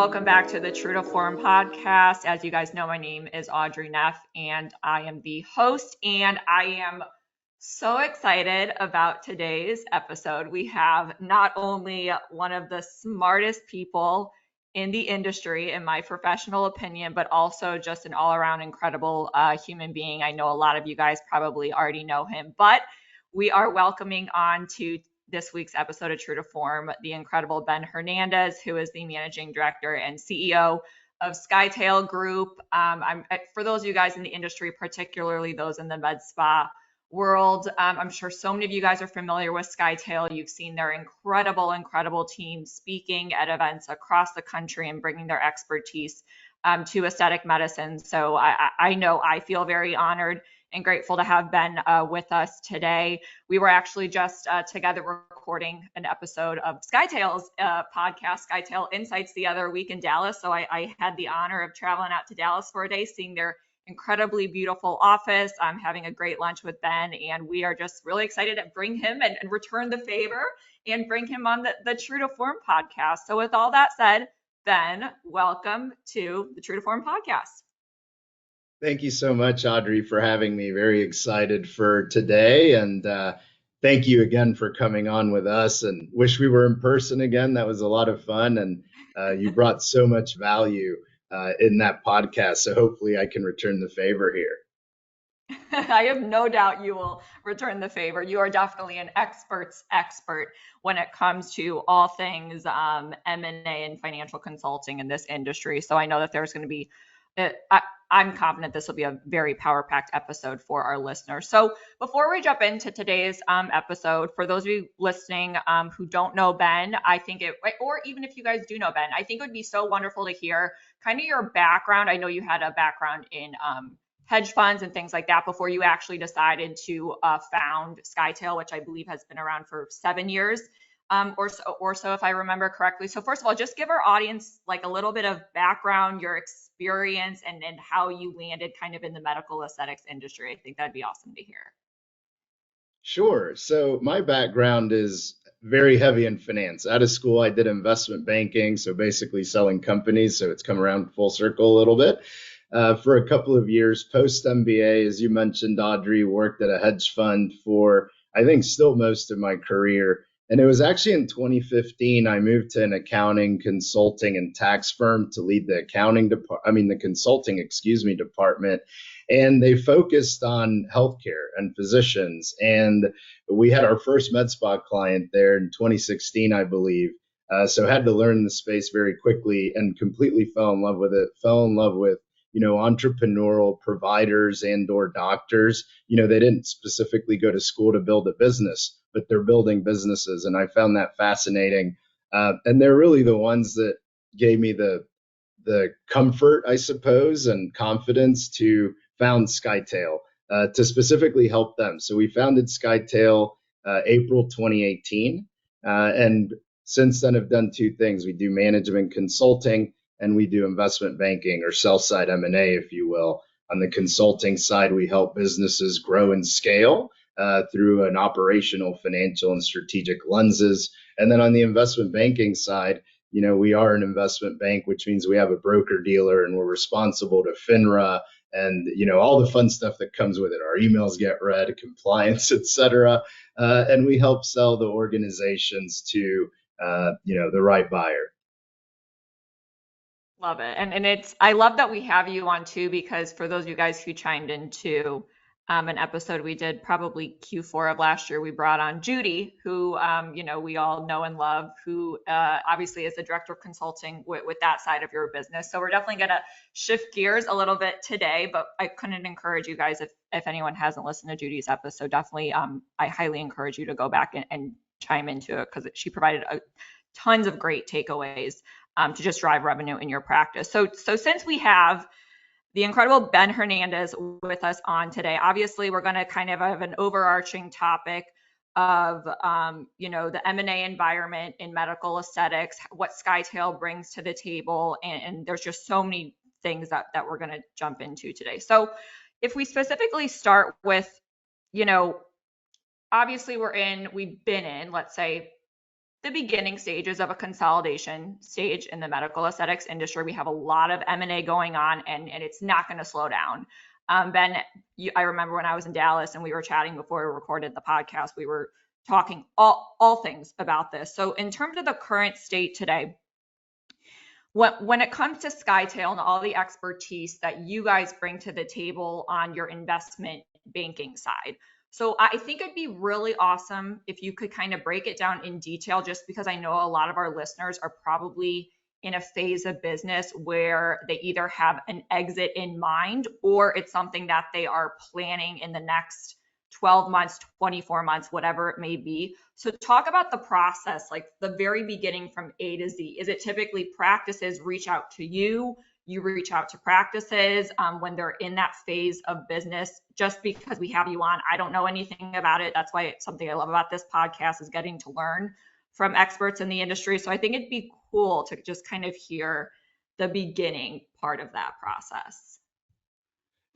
welcome back to the True to Form podcast. As you guys know, my name is Audrey Neff, and I am the host, and I am so excited about today's episode. We have not only one of the smartest people in the industry, in my professional opinion, but also just an all-around incredible human being. I know a lot of you guys probably already know him, but we are welcoming on to this week's episode of True to Form the incredible Ben Hernandez, who is the managing director and CEO of Skytale Group. For those of you guys in the industry, particularly those in the med spa world, I'm sure so many of you guys are familiar with Skytale. You've seen their incredible team speaking at events across the country and bringing their expertise to aesthetic medicine. So I know I feel very honored and grateful to have Ben with us today. We were actually just together recording an episode of Skytale's podcast, Skytale Insights, the other week in Dallas. So I had the honor of traveling out to Dallas for a day, seeing their incredibly beautiful office. I'm having a great lunch with Ben, and we are just really excited to bring him and return the favor and bring him on the True to Form podcast. So with all that said, Ben, welcome to the True to Form podcast. Thank you so much, Audrey, for having me. Very excited for today. And thank you again for coming on with us, and wish we were in person again. That was a lot of fun. And you brought so much value in that podcast. So hopefully I can return the favor here. I have no doubt you will return the favor. You are definitely an expert's expert when it comes to all things M&A and financial consulting in this industry. So I know that there's going to be I'm confident this will be a very power-packed episode for our listeners. So before we jump into today's episode, for those of you listening who don't know Ben, I think or even if you guys do know Ben, I think it would be so wonderful to hear kind of your background. I know you had a background in hedge funds and things like that before you actually decided to found Skytale, which I believe has been around for 7 years. Or so, if I remember correctly. So first of all, just give our audience like a little bit of background, your experience, and how you landed kind of in the medical aesthetics industry. I think that'd be awesome to hear. Sure. So my background is very heavy in finance. Out of school, I did investment banking, so basically selling companies. So it's come around full circle a little bit. For a couple of years post MBA, as you mentioned, Audrey, worked at a hedge fund for, I think, still most of my career. And it was actually in 2015, I moved to an accounting, consulting, and tax firm to lead the consulting department. And they focused on healthcare and physicians. And we had our first med spa client there in 2016, I believe. So had to learn the space very quickly and completely fell in love with it, fell in love with entrepreneurial providers and or doctors. They didn't specifically go to school to build a business, but they're building businesses. And I found that fascinating. And they're really the ones that gave me the comfort, I suppose, and confidence to found Skytale, to specifically help them. So we founded Skytale April 2018. And since then have done two things. We do management consulting, and we do investment banking, or sell-side M&A, if you will. On the consulting side, we help businesses grow and scale through an operational, financial, and strategic lenses. And then on the investment banking side, we are an investment bank, which means we have a broker dealer, and we're responsible to FINRA and all the fun stuff that comes with it. Our emails get read, compliance, et cetera. And we help sell the organizations to the right buyer. Love it. And I love that we have you on too, because for those of you guys who chimed into an episode we did probably Q4 of last year, we brought on Judy, who, we all know and love, who obviously is the director of consulting with that side of your business. So we're definitely going to shift gears a little bit today, but I couldn't encourage you guys, if anyone hasn't listened to Judy's episode, definitely, I highly encourage you to go back and chime into it, because she provided tons of great takeaways to just drive revenue in your practice. So since we have the incredible Ben Hernandez with us on today, obviously we're going to kind of have an overarching topic of, the M&A environment in medical aesthetics, what Skytale brings to the table. And there's just so many things that we're going to jump into today. So if we specifically start with, obviously we've been in, let's say, the beginning stages of a consolidation stage in the medical aesthetics industry. We have a lot of M&A going on, and it's not going to slow down. Ben, I remember when I was in Dallas and we were chatting before we recorded the podcast, we were talking all things about this. So in terms of the current state today, when it comes to Skytale and all the expertise that you guys bring to the table on your investment banking side, so I think it'd be really awesome if you could kind of break it down in detail, just because I know a lot of our listeners are probably in a phase of business where they either have an exit in mind or it's something that they are planning in the next 12 months, 24 months, whatever it may be. So talk about the process, like the very beginning from A to Z. Is it typically practices reach out to you? You reach out to practices when they're in that phase of business? Just because we have you on, I don't know anything about it. That's why it's something I love about this podcast, is getting to learn from experts in the industry. So I think it'd be cool to just kind of hear the beginning part of that process.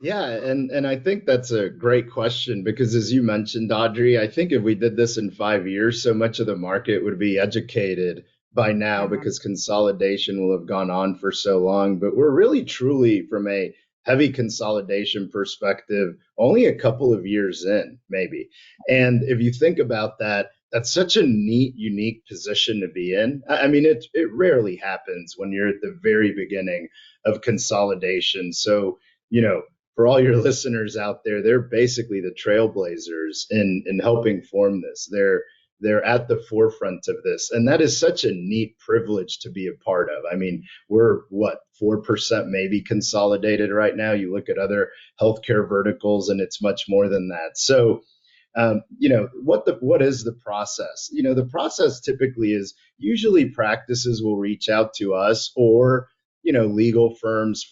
Yeah, and I think that's a great question because as you mentioned, Audrey, I think if we did this in 5 years, so much of the market would be educated by now Mm-hmm. because consolidation will have gone on for so long. But we're really truly from a heavy consolidation perspective, only a couple of years in, maybe. And if you think about that, that's such a neat, unique position to be in. I mean, it rarely happens when you're at the very beginning of consolidation. So, you know, for all your listeners out there, they're basically the trailblazers in helping form this. They're at the forefront of this, and that is such a neat privilege to be a part of. I mean, we're what, 4% maybe consolidated right now. You look at other healthcare verticals, and it's much more than that. So, what is the process? The process typically is usually practices will reach out to us, or legal firms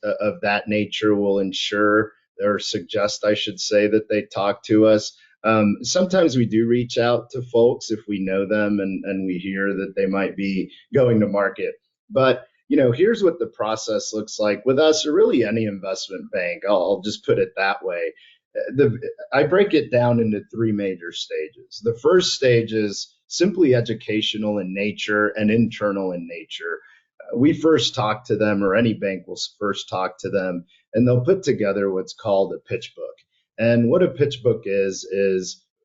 of that nature will ensure or suggest, I should say, that they talk to us. Sometimes we do reach out to folks if we know them and we hear that they might be going to market. But here's what the process looks like with us, or really any investment bank. I'll just put it that way. I break it down into three major stages. The first stage is simply educational in nature and internal in nature. We first talk to them, or any bank will first talk to them, and they'll put together what's called a pitch book. And what a pitch book is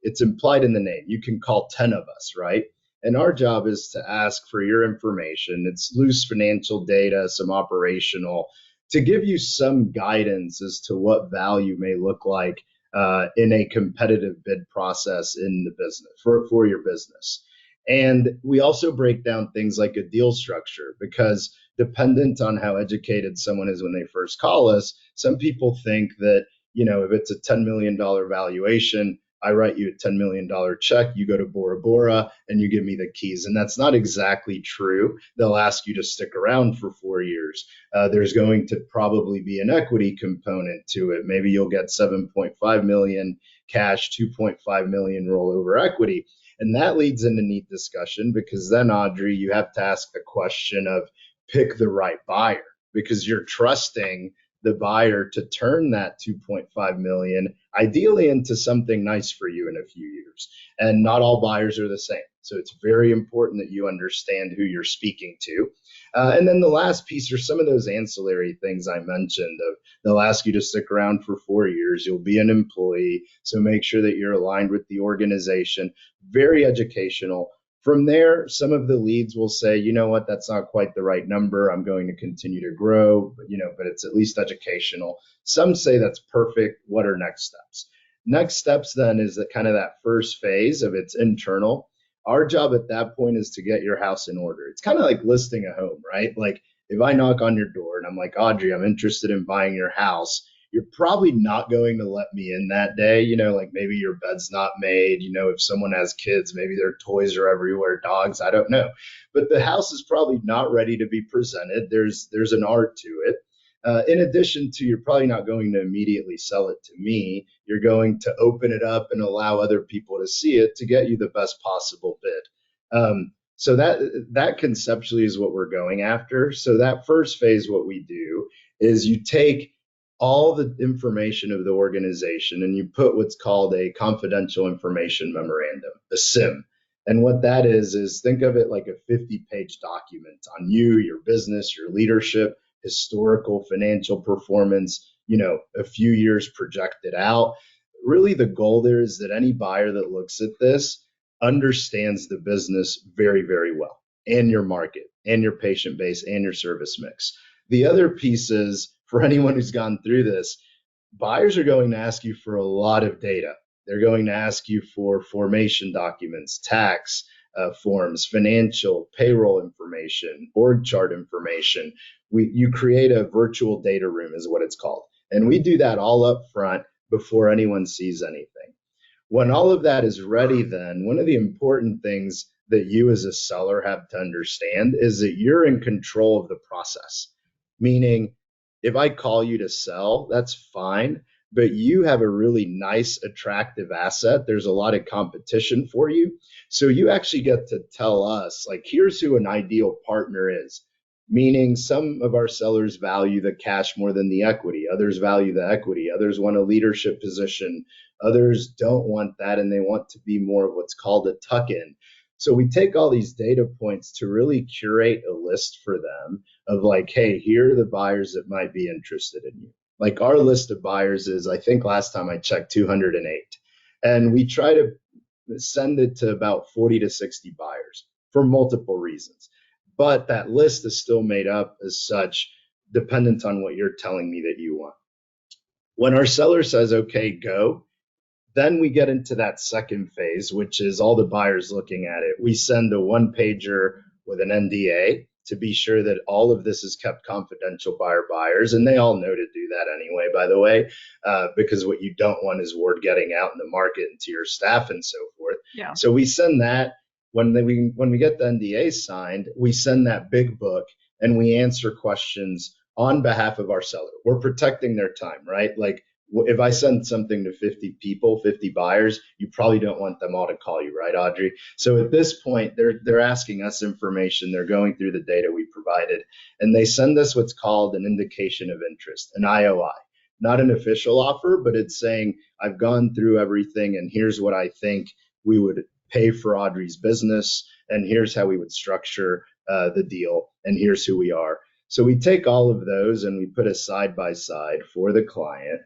it's implied in the name. You can call 10 of us, right? And our job is to ask for your information. It's loose financial data, some operational, to give you some guidance as to what value may look like in a competitive bid process in the business for your business. And we also break down things like a deal structure, because dependent on how educated someone is when they first call us, some people think that, if it's a $10 million valuation, I write you a $10 million check, you go to Bora Bora and you give me the keys. And that's not exactly true. They'll ask you to stick around for 4 years. There's going to probably be an equity component to it. Maybe you'll get 7.5 million cash, 2.5 million rollover equity. And that leads into neat discussion, because then, Audrey, you have to ask the question of pick the right buyer, because you're trusting the buyer to turn that 2.5 million ideally into something nice for you in a few years. And not all buyers are the same. So it's very important that you understand who you're speaking to. And then the last piece are some of those ancillary things I mentioned. They'll ask you to stick around for 4 years. You'll be an employee. So make sure that you're aligned with the organization. Very educational. From there, some of the leads will say, you know what, that's not quite the right number. I'm going to continue to grow, but it's at least educational. Some say that's perfect. What are next steps? Next steps then is that kind of that first phase of it's internal. Our job at that point is to get your house in order. It's kind of like listing a home, right? Like if I knock on your door and I'm like, Audrey, I'm interested in buying your house, you're probably not going to let me in that day. Like maybe your bed's not made. If someone has kids, maybe their toys are everywhere, dogs, I don't know. But the house is probably not ready to be presented. There's an art to it. In addition to, you're probably not going to immediately sell it to me. You're going to open it up and allow other people to see it to get you the best possible bid. So that conceptually is what we're going after. So that first phase, what we do is you take all the information of the organization and you put what's called a confidential information memorandum, a SIM. And what that is think of it like a 50-page document on you, your business, your leadership, historical financial performance, a few years projected out. Really, the goal there is that any buyer that looks at this understands the business very, very well, and your market, and your patient base, and your service mix. The other piece is, for anyone who's gone through this, buyers are going to ask you for a lot of data. They're going to ask you for formation documents, tax forms, financial, payroll information, org chart information. You create a virtual data room is what it's called. And we do that all up front before anyone sees anything. When all of that is ready, then one of the important things that you as a seller have to understand is that you're in control of the process. Meaning, if I call you to sell, that's fine, but you have a really nice, attractive asset. There's a lot of competition for you. So you actually get to tell us, like, here's who an ideal partner is. Meaning, some of our sellers value the cash more than the equity. Others value the equity. Others want a leadership position. Others don't want that, and they want to be more of what's called a tuck-in. So we take all these data points to really curate a list for them of like, hey, here are the buyers that might be interested in you. Like our list of buyers is, I think last time I checked, 208. And we try to send it to about 40 to 60 buyers for multiple reasons. But that list is still made up as such, dependent on what you're telling me that you want. When our seller says, okay, go, then we get into that second phase, which is all the buyers looking at it. We send a one-pager with an NDA to be sure that all of this is kept confidential by our buyers. And they all know to do that anyway, by the way, because what you don't want is word getting out in the market and to your staff and so forth. Yeah. So we send that. When we get the NDA signed, we send that big book and we answer questions on behalf of our seller. We're protecting their time, right? Like, if I send something to 50 people, 50 buyers, you probably don't want them all to call you, right, Audrey? So at this point, they're asking us information. They're going through the data we provided, and they send us what's called an indication of interest, an IOI. Not an official offer, but it's saying, I've gone through everything, and here's what I think we would pay for Audrey's business, and here's how we would structure the deal, and here's who we are. So we take all of those and we put a side by side for the client.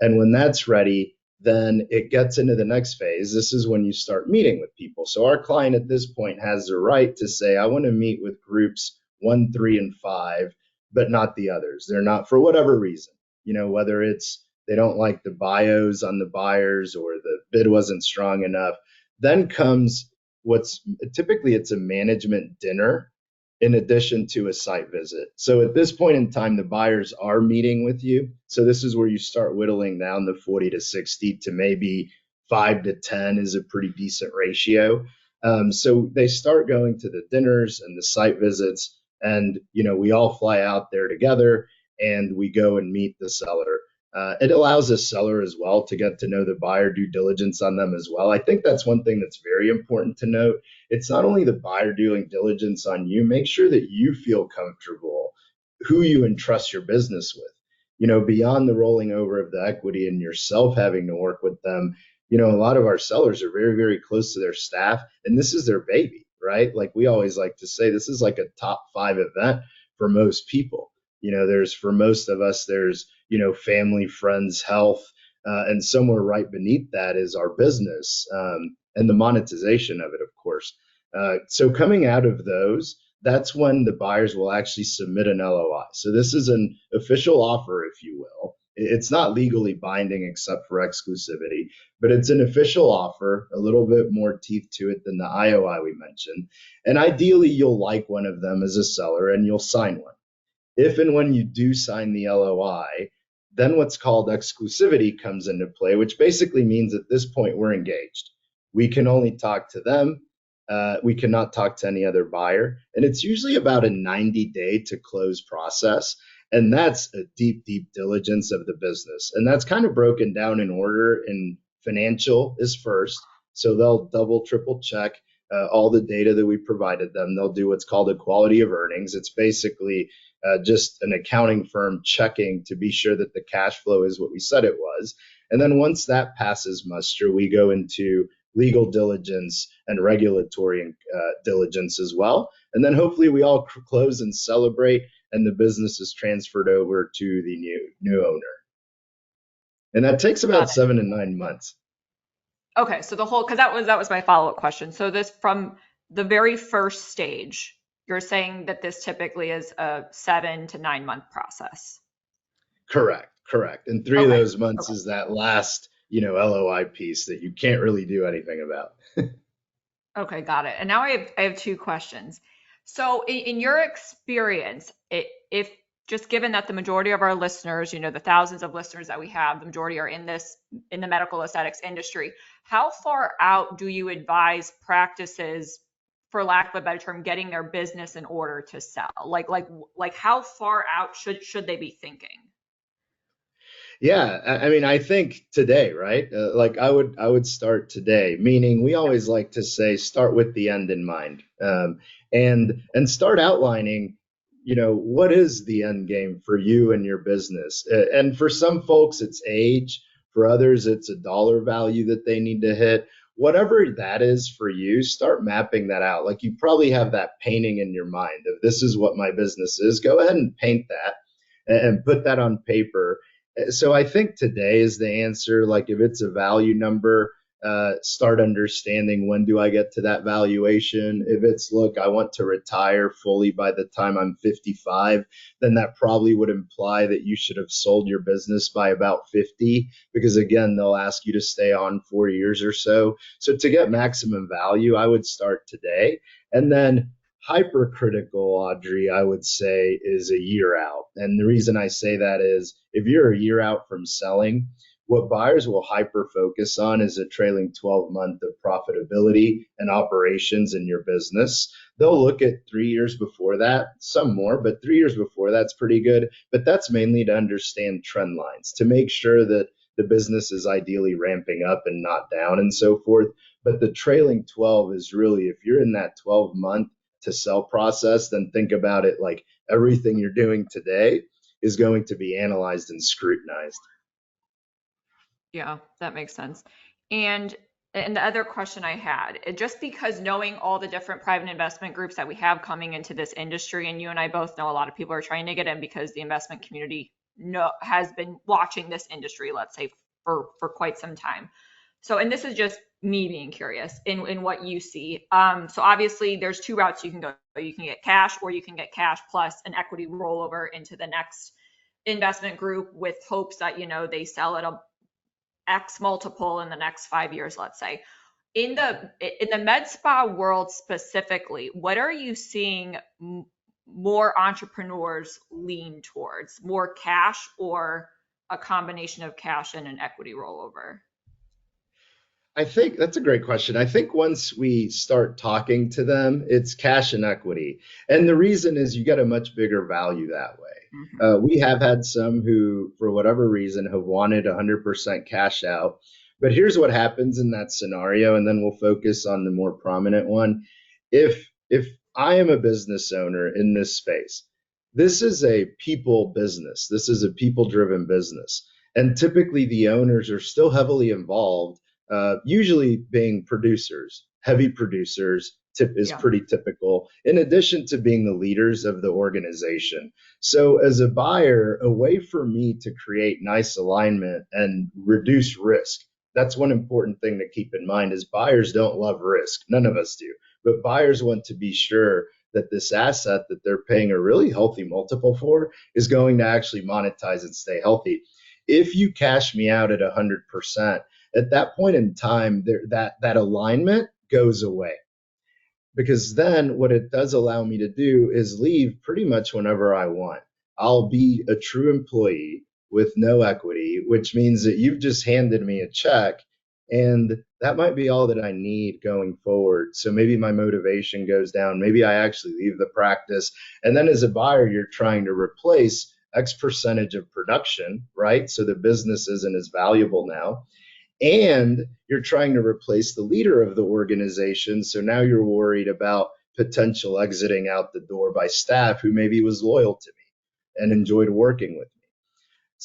And when that's ready, then it gets into the next phase. This is when you start meeting with people. So our client at this point has the right to say, I want to meet with groups 1, 3, and 5, but not the others. They're not, for whatever reason, whether it's they don't like the bios on the buyers or the bid wasn't strong enough. Then comes it's a management dinner in addition to a site visit. So at this point in time, the buyers are meeting with you. So this is where you start whittling down the 40 to 60 to maybe 5 to 10 is a pretty decent ratio. So they start going to the dinners and the site visits, and we all fly out there together and we go and meet the seller. It allows the seller as well to get to know the buyer, due diligence on them as well. I think that's one thing that's very important to note. It's not only the buyer doing diligence on you, make sure that you feel comfortable who you entrust your business with. Beyond the rolling over of the equity and yourself having to work with them, a lot of our sellers are very, very close to their staff, and this is their baby, right? Like we always like to say, this is like a top 5 event for most people. For most of us, there's, family, friends, health, and somewhere right beneath that is our business and the monetization of it, of course. So coming out of those, that's when the buyers will actually submit an LOI. So this is an official offer, if you will. It's not legally binding except for exclusivity, but it's an official offer, a little bit more teeth to it than the IOI we mentioned. And ideally, you'll like one of them as a seller and you'll sign one. If and when you do sign the LOI, then what's called exclusivity comes into play, which basically means at this point we're engaged. We can only talk to them. We cannot talk to any other buyer. And it's usually about a 90-day to close process. And that's a deep, deep diligence of the business. And that's kind of broken down in order. And financial is first. So they'll double, triple check all the data that we provided them. They'll do what's called a quality of earnings. It's basically just an accounting firm checking to be sure that the cash flow is what we said it was. And then once that passes muster, we go into legal diligence, and regulatory diligence as well. And then hopefully we all close and celebrate, and the business is transferred over to the new owner. And that takes Got about 7 to 9 months. Okay, so the whole, because that was my follow-up question. So this from the very first stage, you're saying that this typically is a 7 to 9 month process. Correct. And three of Okay. those months is that last, LOI piece that you can't really do anything about. Okay, got it. And now I have two questions. So in your experience, if just given that the majority of our listeners, the thousands of listeners that we have, the majority are in the medical aesthetics industry, how far out do you advise practices, for lack of a better term, getting their business in order to sell? Like how far out should they be thinking? Yeah, I mean, I think today, right? Like I would start today, meaning we always like to say start with the end in mind, and start outlining, what is the end game for you and your business. And for some folks, it's age. For others, it's a dollar value that they need to hit. Whatever that is for you, start mapping that out. Like you probably have that painting in your mind of this is what my business is. Go ahead and paint that and put that on paper. So I think today is the answer. Like if it's a value number, start understanding when do I get to that valuation. If it's, look, I want to retire fully by the time I'm 55, then that probably would imply that you should have sold your business by about 50, because again, they'll ask you to stay on 4 years or so. So to get maximum value, I would start today. And then hypercritical, Audrey, I would say, is a year out. And the reason I say that is if you're a year out from selling, what buyers will hyper focus on is a trailing 12-month of profitability and operations in your business. They'll look at 3 years before that, some more, but 3 years before that's pretty good. But that's mainly to understand trend lines, to make sure that the business is ideally ramping up and not down and so forth. But the trailing 12 is really, if you're in that 12-month to sell process, then think about it like everything you're doing today is going to be analyzed and scrutinized. Yeah, that makes sense. And the other question I had, just because knowing all the different private investment groups that we have coming into this industry, and you and I both know a lot of people are trying to get in because the investment community has been watching this industry, let's say, for quite some time. So, and this is just me being curious in what you see. So obviously there's two routes you can go. You can get cash, or you can get cash plus an equity rollover into the next investment group with hopes that, they sell at a X multiple in the next 5 years, let's say. In the med spa world specifically, what are you seeing more entrepreneurs lean towards? More cash, or a combination of cash and an equity rollover? I think that's a great question. I think once we start talking to them, it's cash and equity. And the reason is you get a much bigger value that way. We have had some who, for whatever reason, have wanted 100% cash out. But here's what happens in that scenario, and then we'll focus on the more prominent one. If I am a business owner in this space, this is a people business. This is a people-driven business. And typically the owners are still heavily involved, usually being producers, heavy producers. Is pretty typical, in addition to being the leaders of the organization. So as a buyer, a way for me to create nice alignment and reduce risk, that's one important thing to keep in mind, is buyers don't love risk. None of us do. But buyers want to be sure that this asset that they're paying a really healthy multiple for is going to actually monetize and stay healthy. If you cash me out at 100%, at that point in time, that alignment goes away. Because then what it does allow me to do is leave pretty much whenever I want. I'll be a true employee with no equity, which means that you've just handed me a check, and that might be all that I need going forward. So maybe my motivation goes down. Maybe I actually leave the practice. And then as a buyer, you're trying to replace X percentage of production, right? So the business isn't as valuable now. And you're trying to replace the leader of the organization. So now you're worried about potential exiting out the door by staff who maybe was loyal to me and enjoyed working with me.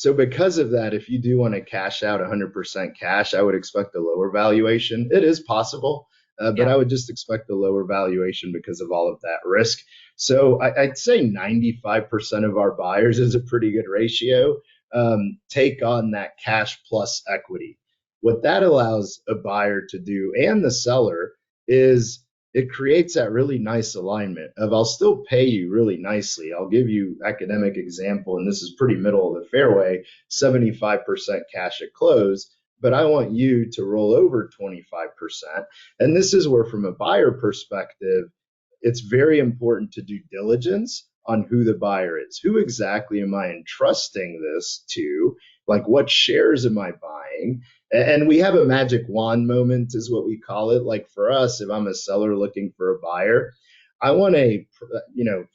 So because of that, if you do want to cash out 100% cash, I would expect a lower valuation. It is possible, but Yeah. I would just expect a lower valuation because of all of that risk. So I'd say 95% of our buyers is a pretty good ratio. Take on that cash plus equity. What that allows a buyer to do and the seller is it creates that really nice alignment of I'll still pay you really nicely. I'll give you academic example, and this is pretty middle of the fairway, 75% cash at close, but I want you to roll over 25%. And this is where, from a buyer perspective, it's very important to do diligence on who the buyer is. Who exactly am I entrusting this to? Like, what shares am I buying? And we have a magic wand moment, is what we call it. Like for us, if I'm a seller looking for a buyer, I want a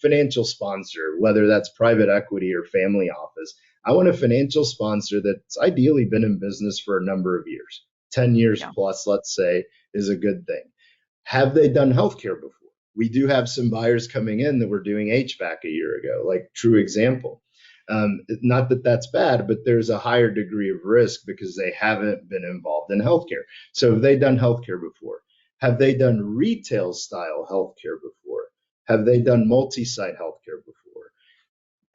financial sponsor, whether that's private equity or family office. I want a financial sponsor that's ideally been in business for a number of years, 10 years Yeah. plus, let's say, is a good thing. Have they done healthcare before? We do have some buyers coming in that were doing HVAC a year ago, like true example. Not that that's bad, but there's a higher degree of risk because they haven't been involved in healthcare. So have they done healthcare before? Have they done retail style healthcare before? Have they done multi-site healthcare before?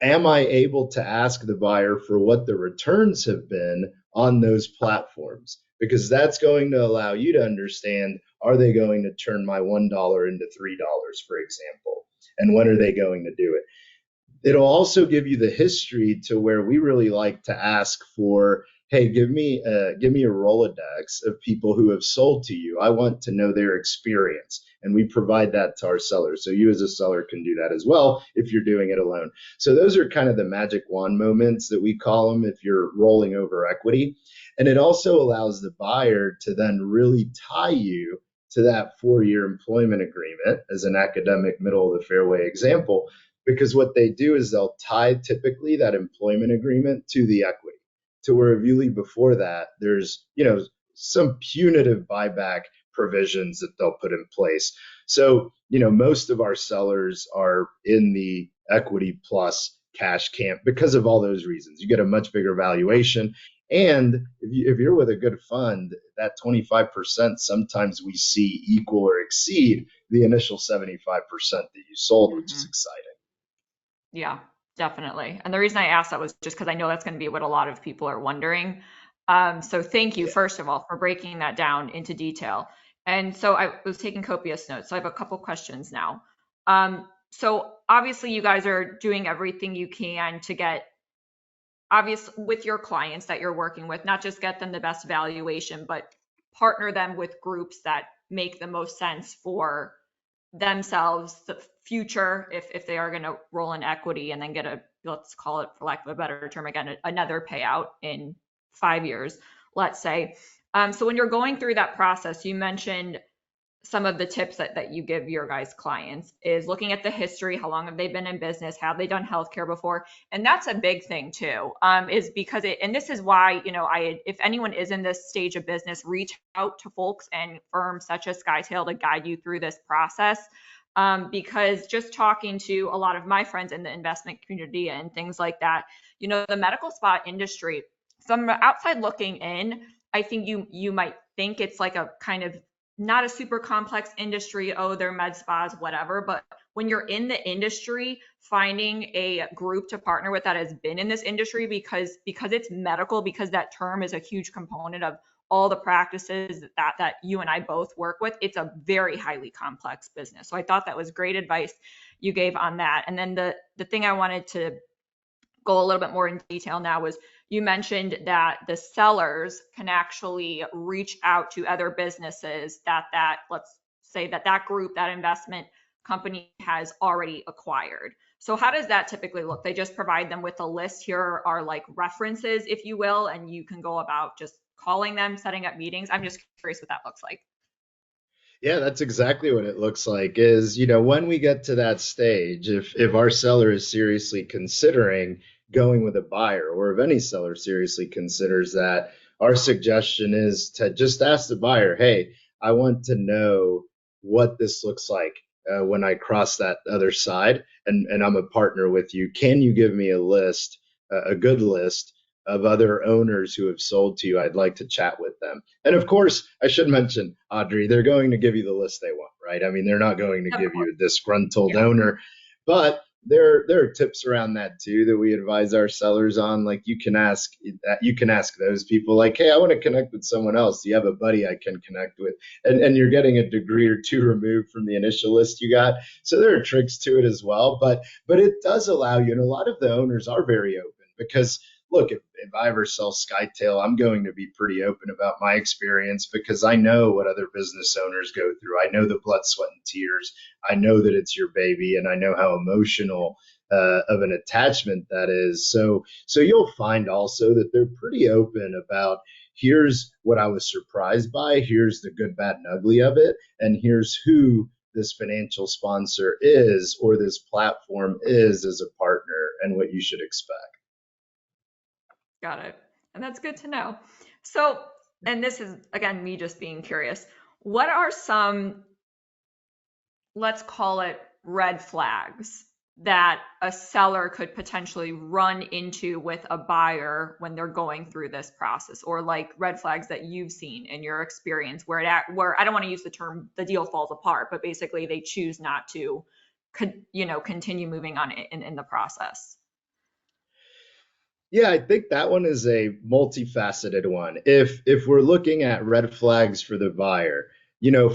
Am I able to ask the buyer for what the returns have been on those platforms? Because that's going to allow you to understand, are they going to turn my $1 into $3, for example? And when are they going to do it? It'll also give you the history to where we really like to ask for, hey, give me a Rolodex of people who have sold to you. I want to know their experience. And we provide that to our sellers. So you as a seller can do that as well if you're doing it alone. So those are kind of the magic wand moments that we call them if you're rolling over equity. And it also allows the buyer to then really tie you to that 4-year employment agreement as an academic middle of the fairway example, because what they do is they'll tie typically that employment agreement to the equity, to where if you leave before that, there's some punitive buyback provisions that they'll put in place. So most of our sellers are in the equity plus cash camp because of all those reasons. You get a much bigger valuation, and if you're with a good fund, that 25% sometimes we see equal or exceed the initial 75% that you sold, which is Hmm. exciting. Yeah, definitely. And the reason I asked that was just because I know that's going to be what a lot of people are wondering. So thank you, Yeah. first of all, for breaking that down into detail. And so I was taking copious notes. So I have a couple questions now. So obviously you guys are doing everything you can to get obvious with your clients that you're working with, not just get them the best valuation, but partner them with groups that make the most sense for themselves, the future, if they are going to roll in equity and then get a, let's call it for lack of a better term again, another payout in 5 years, let's say. So when you're going through that process, you mentioned some of the tips that you give your guys' clients is looking at the history. How long have they been in business? Have they done healthcare before? And that's a big thing too, is because and this is why, if anyone is in this stage of business, reach out to folks and firms such as Skytale to guide you through this process. Because just talking to a lot of my friends in the investment community and things like that, the medical spa industry, from outside looking in, I think you might think it's like a kind of not a super complex industry. Oh, they're med spas, whatever. But when you're in the industry, finding a group to partner with that has been in this industry because it's medical, because that term is a huge component of all the practices that you and I both work with. It's a very highly complex business. So I thought that was great advice you gave on that. And then the thing I wanted to go a little bit more in detail now was you mentioned that the sellers can actually reach out to other businesses that let's say that group, that investment company has already acquired. So how does that typically look? They just provide them with a list. Here are like references, if you will, and you can go about just calling them, setting up meetings. I'm just curious what that looks like. Yeah, that's exactly what it looks like. Is, when we get to that stage, if our seller is seriously considering going with a buyer, or if any seller seriously considers that, our suggestion is to just ask the buyer, hey, I want to know what this looks like when I cross that other side, and I'm a partner with you. Can you give me a list, a good list of other owners who have sold to you, I'd like to chat with them. And of course, I should mention, Audrey, they're going to give you the list they want, right? I mean, they're not going to Of give course. you a disgruntled Yeah. owner, but there are tips around that too that we advise our sellers on. Like you can ask those people like, hey, I want to connect with someone else. Do you have a buddy I can connect with? And you're getting a degree or two removed from the initial list you got. So there are tricks to it as well. But it does allow you, and a lot of the owners are very open because look, if I ever sell Skytale, I'm going to be pretty open about my experience because I know what other business owners go through. I know the blood, sweat, and tears. I know that it's your baby, and I know how emotional of an attachment that is. So you'll find also that they're pretty open about here's what I was surprised by, here's the good, bad, and ugly of it, and here's who this financial sponsor is or this platform is as a partner and what you should expect. Got it. And that's good to know. So, and this is again me just being curious. What are some, let's call it red flags that a seller could potentially run into with a buyer when they're going through this process, or like red flags that you've seen in your experience where where I don't want to use the term the deal falls apart, but basically they choose not to continue moving on in the process. Yeah, I think that one is a multifaceted one. If we're looking at red flags for the buyer,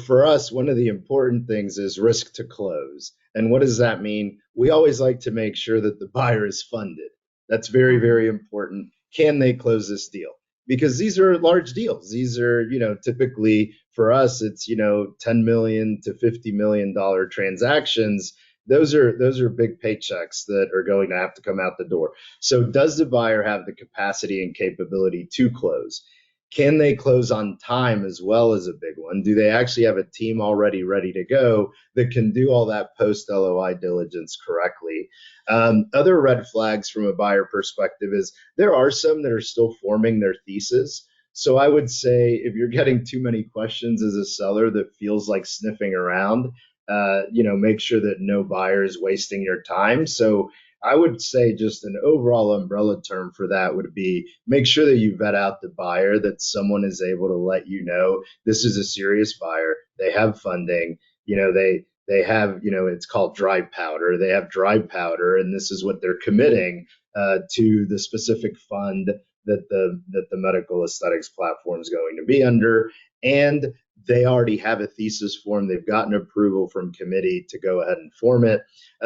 for us, one of the important things is risk to close. And what does that mean? We always like to make sure that the buyer is funded. That's very, Mhm. very important. Can they close this deal? Because these are large deals. These are, typically for us, it's, $10 million to $50 million transactions. Those are big paychecks that are going to have to come out the door. So does the buyer have the capacity and capability to close? Can they close on time as well as a big one? Do they actually have a team already ready to go that can do all that post LOI diligence correctly? Other red flags from a buyer perspective is there are some that are still forming their thesis. So I would say if you're getting too many questions as a seller that feels like sniffing around, make sure that no buyer is wasting your time. So I would say just an overall umbrella term for that would be make sure that you vet out the buyer, that someone is able to let you know this is a serious buyer. They have funding, they have, it's called dry powder. They have dry powder, and this is what they're committing to the specific fund that the medical aesthetics platform is going to be under. And they already have a thesis form. They've gotten approval from committee to go ahead and form it.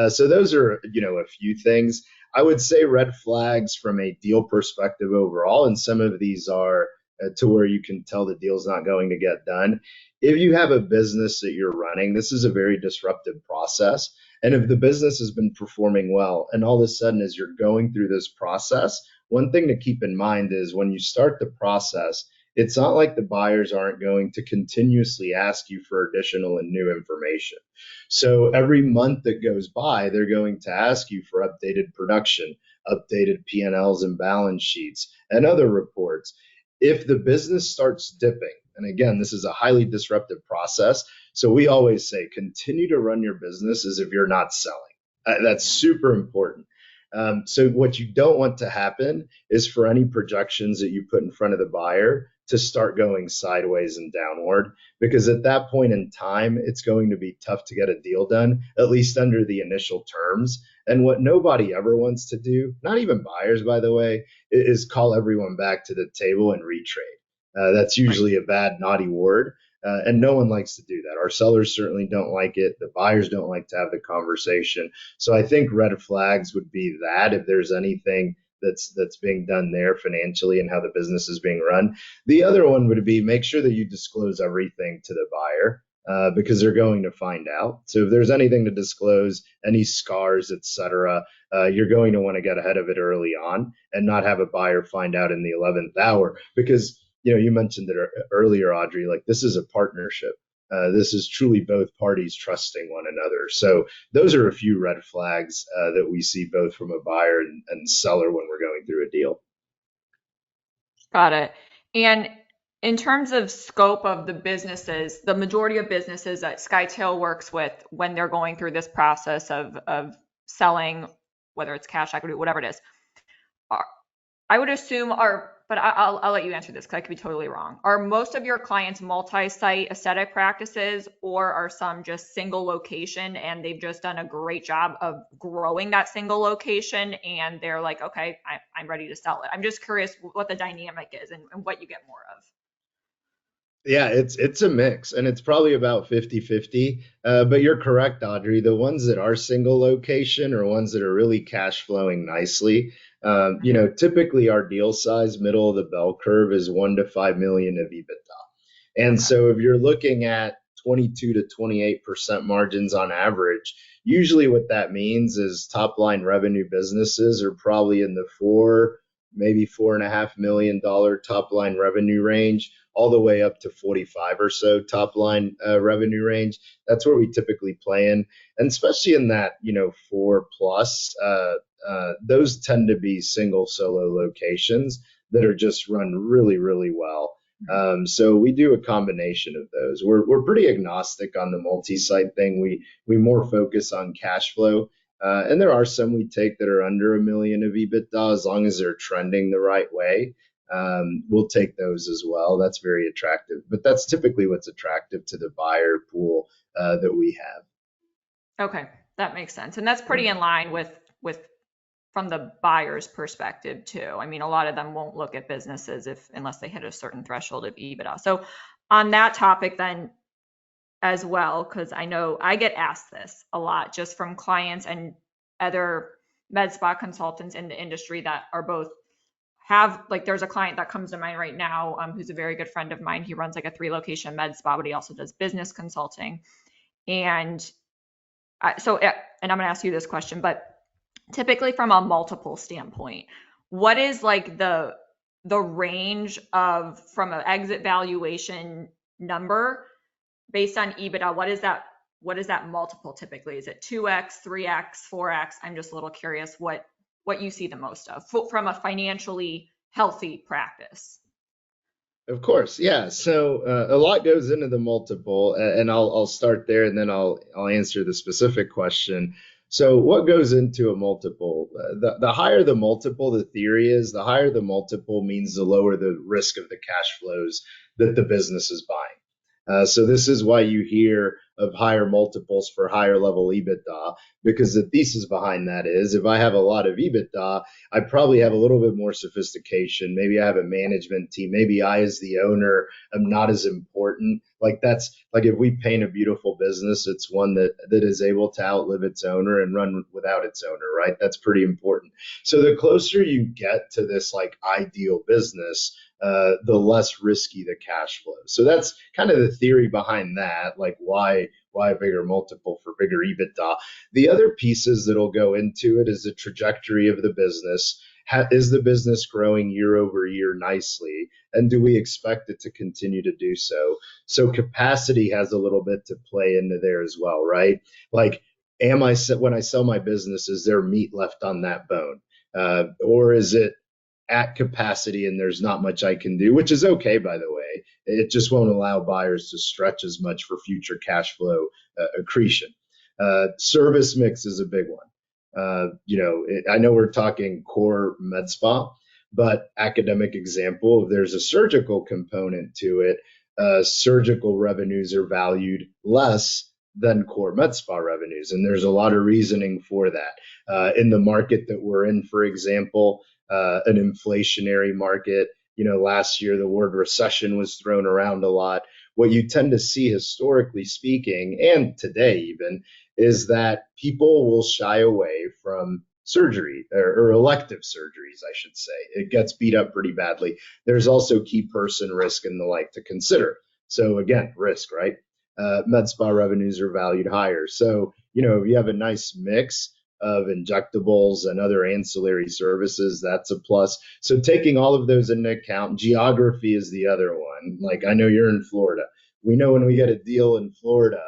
So those are, a few things. I would say red flags from a deal perspective overall, and some of these are to where you can tell the deal's not going to get done. If you have a business that you're running, this is a very disruptive process. And if the business has been performing well, and all of a sudden as you're going through this process, one thing to keep in mind is when you start the process, it's not like the buyers aren't going to continuously ask you for additional and new information. So every month that goes by, they're going to ask you for updated production, updated P&Ls and balance sheets, and other reports. If the business starts dipping, and again, this is a highly disruptive process, so we always say continue to run your business as if you're not selling. That's super important. So what you don't want to happen is for any projections that you put in front of the buyer to start going sideways and downward, because at that point in time, it's going to be tough to get a deal done, at least under the initial terms. And what nobody ever wants to do, not even buyers, by the way, is call everyone back to the table and retrade. That's Right. usually a bad, naughty word. And no one likes to do that. Our sellers certainly don't like it. The buyers don't like to have the conversation. So I think red flags would be that if there's anything that's being done there financially and how the business is being run. The other one would be make sure that you disclose everything to the buyer. Because they're going to find out. So if there's anything to disclose, any scars, etc., you're going to want to get ahead of it early on and not have a buyer find out in the 11th hour. Because you mentioned it earlier, Audrey. Like this is a partnership. This is truly both parties trusting one another. So those are a few red flags that we see both from a buyer and seller when we're going through a deal. Got it. And in terms of scope of the businesses, the majority of businesses that Skytail works with when they're going through this process of selling, whether it's cash equity, whatever it is, are, I would assume but I'll let you answer this because I could be totally wrong. Are most of your clients multi-site aesthetic practices, or are some just single location and they've just done a great job of growing that single location and they're like, okay, I'm ready to sell it? I'm just curious what the dynamic is and what you get more of. Yeah, it's a mix, and it's probably about 50-50. But you're correct, Audrey. The ones that are single location are ones that are really cash flowing nicely. Typically our deal size, middle of the bell curve, is 1 to 5 million of EBITDA. And Okay. so if you're looking at 22 to 28% margins on average, usually what that means is top line revenue businesses are probably in the maybe $4.5 million top line revenue range, all the way up to 45 or so top line revenue range. That's where we typically play in. And especially in that, 4 plus, those tend to be single solo locations that are just run really, really well. So we do a combination of those. We're pretty agnostic on the multi-site thing. We more focus on cash flow. And there are some we take that are under 1 million of EBITDA, as long as they're trending the right way. We'll take those as well. That's very attractive. But that's typically what's attractive to the buyer pool that we have. Okay, that makes sense. And that's pretty in line with from the buyer's perspective too. I mean, a lot of them won't look at businesses unless they hit a certain threshold of EBITDA. So on that topic then as well, because I know I get asked this a lot just from clients and other med spa consultants in the industry that are both there's a client that comes to mind right now, who's a very good friend of mine. He runs like a 3-location med spa, but he also does business consulting. And I'm going to ask you this question, but typically from a multiple standpoint, what is like the range from an exit valuation number based on EBITDA? What is that multiple typically? Is it 2x, 3x, 4x? I'm just a little curious what you see the most of from a financially healthy practice. Of course, yeah. So a lot goes into the multiple, and I'll start there, and then I'll answer the specific question. So what goes into a multiple? The higher the multiple, the theory is the higher the multiple means the lower the risk of the cash flows that the business is buying. So this is why you hear of higher multiples for higher level EBITDA, because the thesis behind that is if I have a lot of EBITDA, I probably have a little bit more sophistication. Maybe I have a management team. Maybe I, as the owner, am not as important. Like that's like if we paint a beautiful business, it's one that is able to outlive its owner and run without its owner, right? That's pretty important. So the closer you get to this like ideal business, the less risky the cash flow. So that's kind of the theory behind that, like why a bigger multiple for bigger EBITDA. The other pieces that'll go into it is the trajectory of the business. Is the business growing year over year nicely? And do we expect it to continue to do so? So capacity has a little bit to play into there as well, right? Like, when I sell my business, is there meat left on that bone? Or is it at capacity and there's not much I can do, which is okay, by the way. It just won't allow buyers to stretch as much for future cash flow accretion. Service mix is a big one. I know we're talking core med spa, but academic example, if there's a surgical component to it, surgical revenues are valued less than core med spa revenues. And there's a lot of reasoning for that. In the market that we're in, for example, an inflationary market. Last year the word recession was thrown around a lot. What you tend to see historically speaking, and today even, is that people will shy away from surgery or elective surgeries, I should say. It gets beat up pretty badly. There's also key person risk and the like to consider. So again, risk, right? Med spa revenues are valued higher. So, if you have a nice mix of injectables and other ancillary services, that's a plus. So taking all of those into account, geography is the other one. Like I know you're in Florida. We know when we get a deal in Florida,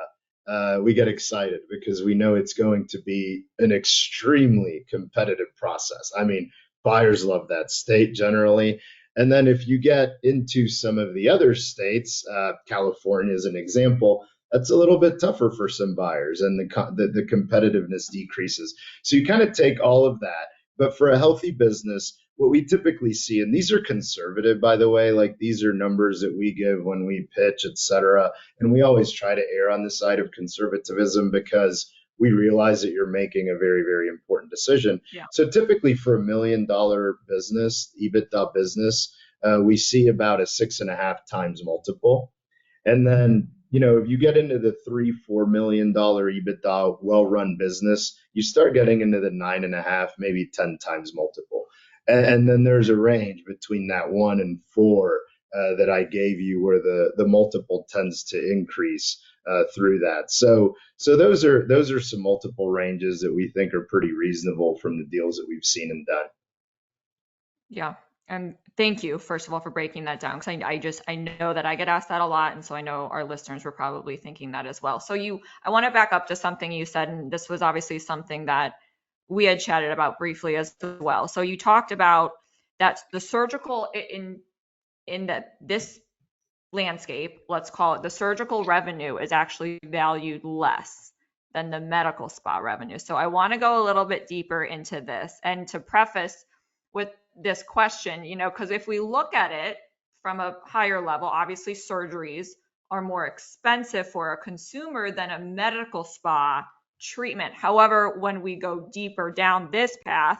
we get excited because we know it's going to be an extremely competitive process. I mean, buyers love that state generally. And then if you get into some of the other states, California is an example, that's a little bit tougher for some buyers and the competitiveness decreases. So you kind of take all of that. But for a healthy business, what we typically see, and these are conservative, by the way, like these are numbers that we give when we pitch, et cetera. And we always try to err on the side of conservatism because we realize that you're making a very, very important decision. Yeah. So typically for $1 million business, EBITDA business, we see about a 6.5 times multiple. And then, if you get into the $3-4 million EBITDA well-run business, you start getting into the 9.5, maybe 10 times multiple. And then there's a range between that 1 and 4 that I gave you, where the multiple tends to increase through that. So those are some multiple ranges that we think are pretty reasonable from the deals that we've seen and done. Yeah. And thank you, first of all, for breaking that down. Because I know that I get asked that a lot. And so I know our listeners were probably thinking that as well. So I want to back up to something you said, and this was obviously something that we had chatted about briefly as well. So you talked about that the surgical this landscape, let's call it, the surgical revenue is actually valued less than the medical spa revenue. So I want to go a little bit deeper into this, and to preface with this question, because if we look at it from a higher level, obviously surgeries are more expensive for a consumer than a medical spa treatment. However, when we go deeper down this path,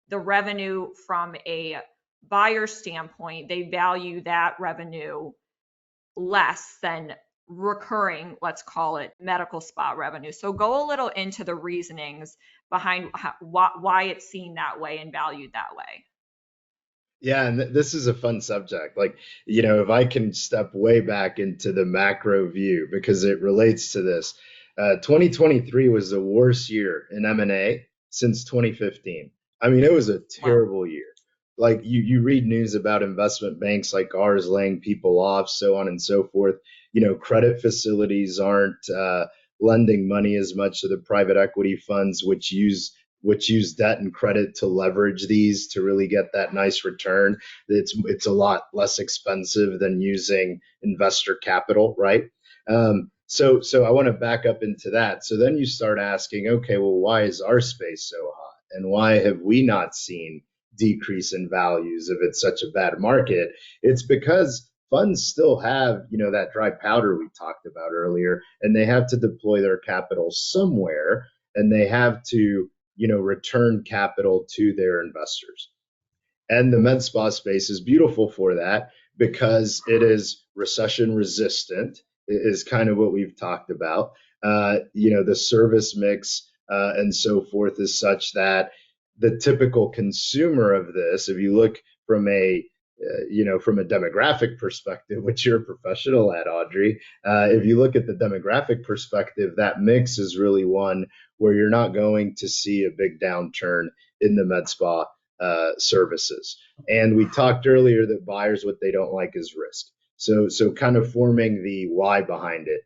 the revenue from a buyer standpoint, they value that revenue less than recurring, let's call it, medical spa revenue. So go a little into the reasonings behind why it's seen that way and valued that way. Yeah, and this is a fun subject. Like, if I can step way back into the macro view, because it relates to this. 2023 was the worst year in M&A since 2015. I mean, it was a terrible year. Like you read news about investment banks like ours laying people off, so on and so forth. Credit facilities aren't lending money as much to the private equity funds, which use debt and credit to leverage these to really get that nice return. It's a lot less expensive than using investor capital, right? So I want to back up into that. So then you start asking, okay, well, why is our space so hot? And why have we not seen decrease in values if it's such a bad market? It's because funds still have, that dry powder we talked about earlier, and they have to deploy their capital somewhere, and they have to, return capital to their investors. And the med spa space is beautiful for that because it is recession resistant, is kind of what we've talked about. The service mix and so forth is such that the typical consumer of this, if you look from a demographic perspective, which you're a professional at, Audrey, if you look at the demographic perspective, that mix is really one where you're not going to see a big downturn in the med spa services. And we talked earlier that buyers, what they don't like is risk. So kind of forming the why behind it.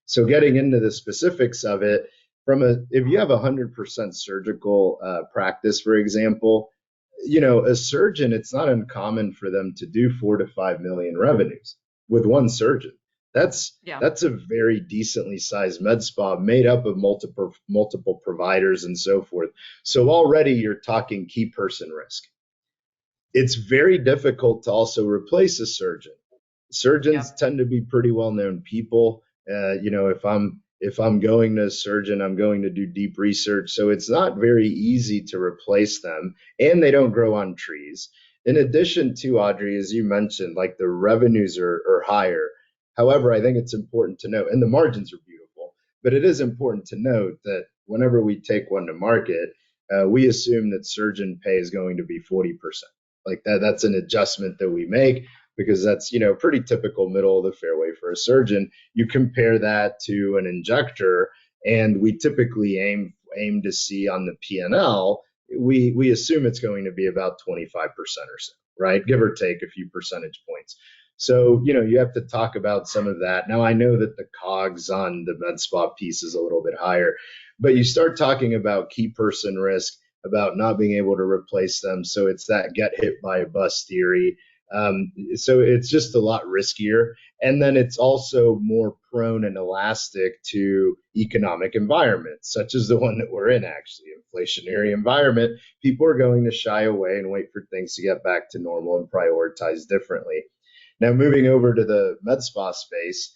So getting into the specifics of it, if you have 100% surgical practice, for example, a surgeon, it's not uncommon for them to do 4 to 5 million revenues with one surgeon. That's a very decently sized med spa made up of multiple providers and so forth. So already you're talking key person risk. It's very difficult to also replace a surgeon. Surgeons tend to be pretty well-known people. If I'm going to a surgeon, I'm going to do deep research. So it's not very easy to replace them, and they don't grow on trees. In addition to, Audrey, as you mentioned, like the revenues are higher. However, I think it's important to note, and the margins are beautiful, but it is important to note that whenever we take one to market, we assume that surgeon pay is going to be 40%. Like that's an adjustment that we make, because that's, pretty typical middle of the fairway for a surgeon. You compare that to an injector, and we typically aim to see on the P&L, we assume it's going to be about 25% or so, right? Give or take a few percentage points. So, you have to talk about some of that. Now, I know that the COGS on the med spa piece is a little bit higher, but you start talking about key person risk, about not being able to replace them. So it's that get hit by a bus theory. So it's just a lot riskier. And then it's also more prone and elastic to economic environments, such as the one that we're in, actually, inflationary environment. People are going to shy away and wait for things to get back to normal and prioritize differently. Now, moving over to the med spa space,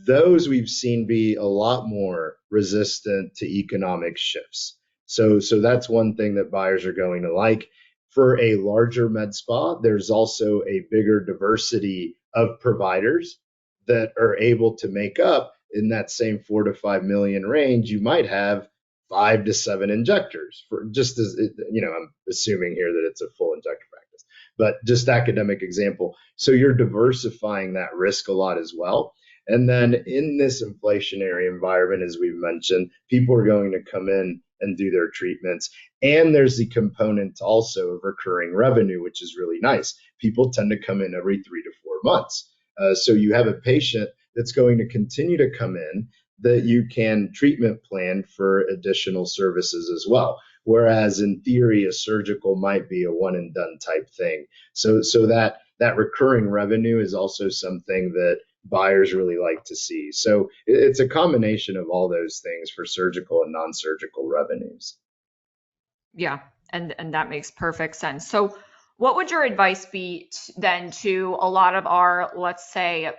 those we've seen be a lot more resistant to economic shifts. So that's one thing that buyers are going to like. For a larger med spa, there's also a bigger diversity of providers that are able to make up in that same 4 to 5 million range. You might have 5 to 7 injectors for just as, I'm assuming here that it's a full injector practice, but just academic example. So you're diversifying that risk a lot as well. And then in this inflationary environment, as we've mentioned, people are going to come in and do their treatments. And there's the component also of recurring revenue, which is really nice. People tend to come in every 3 to 4 months. So you have a patient that's going to continue to come in that you can treatment plan for additional services as well. Whereas in theory, a surgical might be a one and done type thing. So that recurring revenue is also something that buyers really like to see. So it's a combination of all those things for surgical and non-surgical revenues. Yeah, and that makes perfect sense. So what would your advice be then to a lot of our, let's say,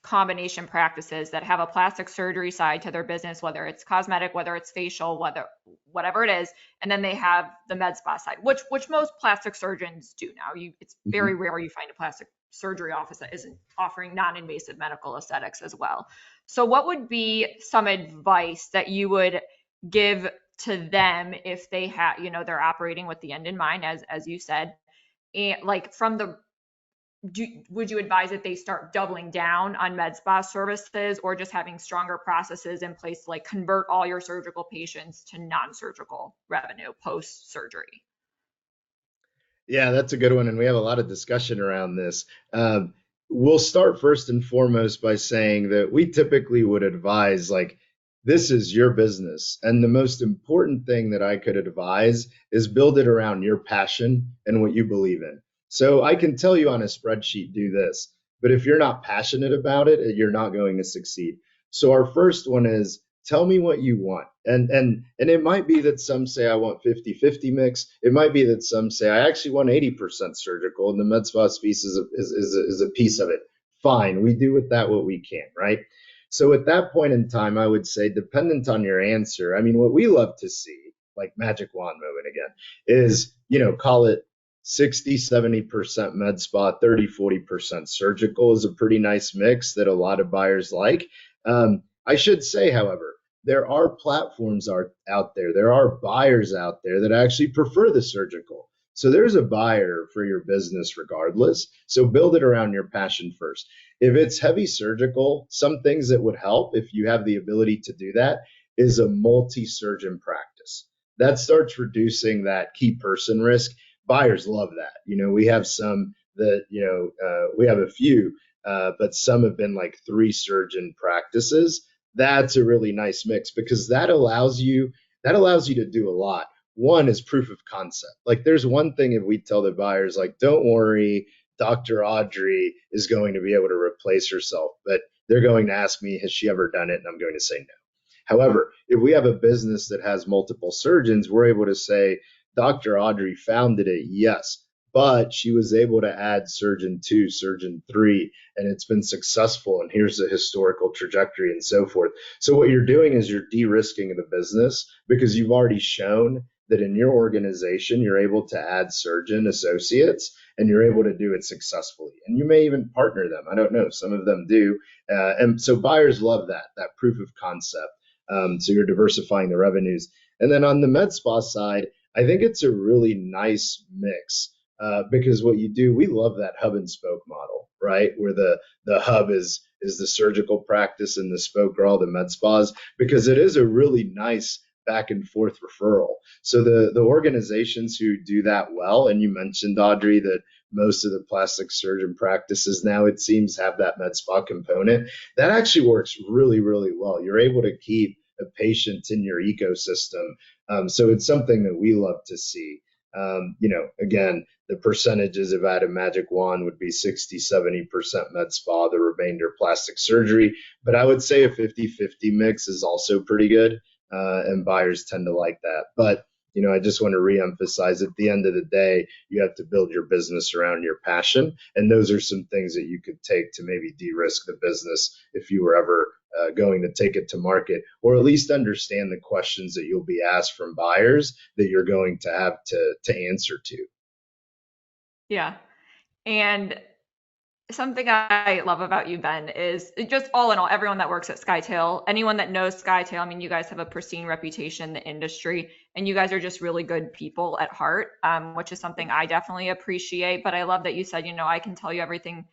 combination practices that have a plastic surgery side to their business, whether it's cosmetic, whether it's facial, whatever it is, and then they have the med spa side, which most plastic surgeons do now. It's very rare you find a plastic surgery office that isn't offering non-invasive medical aesthetics as well. So what would be some advice that you would give to them if they have, they're operating with the end in mind, as you said, and like would you advise that they start doubling down on med spa services, or just having stronger processes in place to like convert all your surgical patients to non-surgical revenue post-surgery? Yeah, that's a good one. And we have a lot of discussion around this. We'll start first and foremost by saying that we typically would advise, like, this is your business. And the most important thing that I could advise is build it around your passion and what you believe in. So I can tell you on a spreadsheet, do this, but if you're not passionate about it, you're not going to succeed. So our first one is tell me what you want. And it might be that some say I want 50-50 mix. It might be that some say I actually want 80% surgical, and the med spa piece is a piece of it. Fine, we do with that what we can, right? So at that point in time, I would say, dependent on your answer, I mean, what we love to see, like magic wand moment again, is, call it 60-70% med spa, 30-40% surgical is a pretty nice mix that a lot of buyers like. I should say, however, there are platforms out there. There are buyers out there that actually prefer the surgical. So there's a buyer for your business regardless. So build it around your passion first. If it's heavy surgical, some things that would help if you have the ability to do that is a multi-surgeon practice. That starts reducing that key person risk. Buyers love that. We have some that, we have a few, but some have been like 3 surgeon practices. That's a really nice mix because that allows you to do a lot. One is proof of concept. Like, there's one thing if we tell the buyers, like, don't worry, Dr. Audrey is going to be able to replace herself, but they're going to ask me, has she ever done it? And I'm going to say no. However, if we have a business that has multiple surgeons, we're able to say, Dr. Audrey founded it, yes, but she was able to add surgeon 2, surgeon 3, and it's been successful, and here's the historical trajectory and so forth. So what you're doing is you're de-risking the business because you've already shown that in your organization, you're able to add surgeon associates and you're able to do it successfully. And you may even partner them. I don't know. Some of them do. And so buyers love that proof of concept. So you're diversifying the revenues. And then on the med spa side, I think it's a really nice mix because what you do, we love that hub and spoke model, right? Where the hub is the surgical practice and the spoke are all the med spas, because it is a really nice back and forth referral. So the organizations who do that well, and you mentioned, Audrey, that most of the plastic surgeon practices now, it seems, have that med spa component. That actually works really, really well. You're able to keep a patient in your ecosystem. So it's something that we love to see. Again, the percentages, if I had a magic wand, would be 60-70% med spa, the remainder plastic surgery. But I would say a 50-50 mix is also pretty good, and buyers tend to like that. But I just want to reemphasize, at the end of the day, you have to build your business around your passion. And those are some things that you could take to maybe de-risk the business if you were ever going to take it to market, or at least understand the questions that you'll be asked from buyers that you're going to have to answer to. Yeah. And something I love about you, Ben, is just all in all, everyone that works at Skytale, anyone that knows Skytale, I mean, you guys have a pristine reputation in the industry, and you guys are just really good people at heart, which is something I definitely appreciate. But I love that you said, I can tell you everything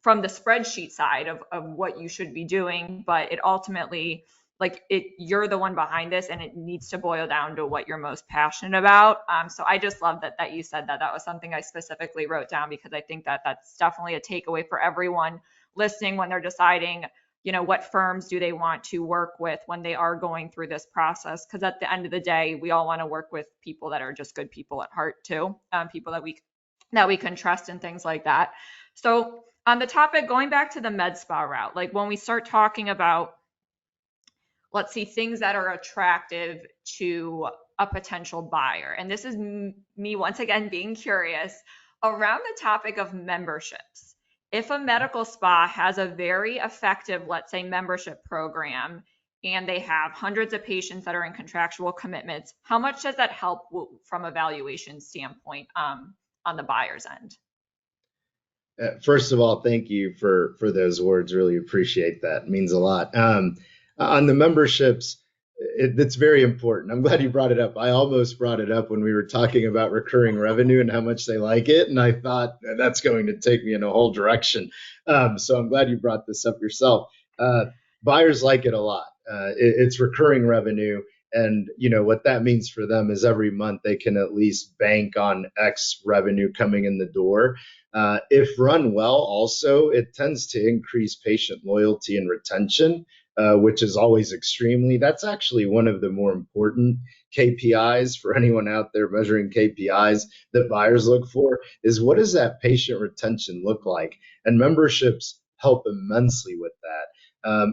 from the spreadsheet side of what you should be doing, but it ultimately, you're the one behind this, and it needs to boil down to what you're most passionate about. So I just love that you said that. That was something I specifically wrote down, because I think that that's definitely a takeaway for everyone listening when they're deciding, what firms do they want to work with when they are going through this process. Because at the end of the day, we all want to work with people that are just good people at heart too, people that we can trust and things like that. So on the topic, going back to the med spa route, like when we start talking about, let's see, things that are attractive to a potential buyer, and this is me once again being curious around the topic of memberships. If a medical spa has a very effective, let's say, membership program, and they have hundreds of patients that are in contractual commitments, how much does that help from a valuation standpoint on the buyer's end? First of all, thank you for those words. Really appreciate that. It means a lot. On the memberships, it's very important. I'm glad you brought it up. I almost brought it up when we were talking about recurring revenue and how much they like it, and I thought that's going to take me in a whole direction. So I'm glad you brought this up yourself. Buyers like it a lot. It's recurring revenue. And what that means for them is every month they can at least bank on X revenue coming in the door. If run well, also, it tends to increase patient loyalty and retention, which is always that's actually one of the more important KPIs for anyone out there measuring KPIs that buyers look for, is what does that patient retention look like? And memberships help immensely with that.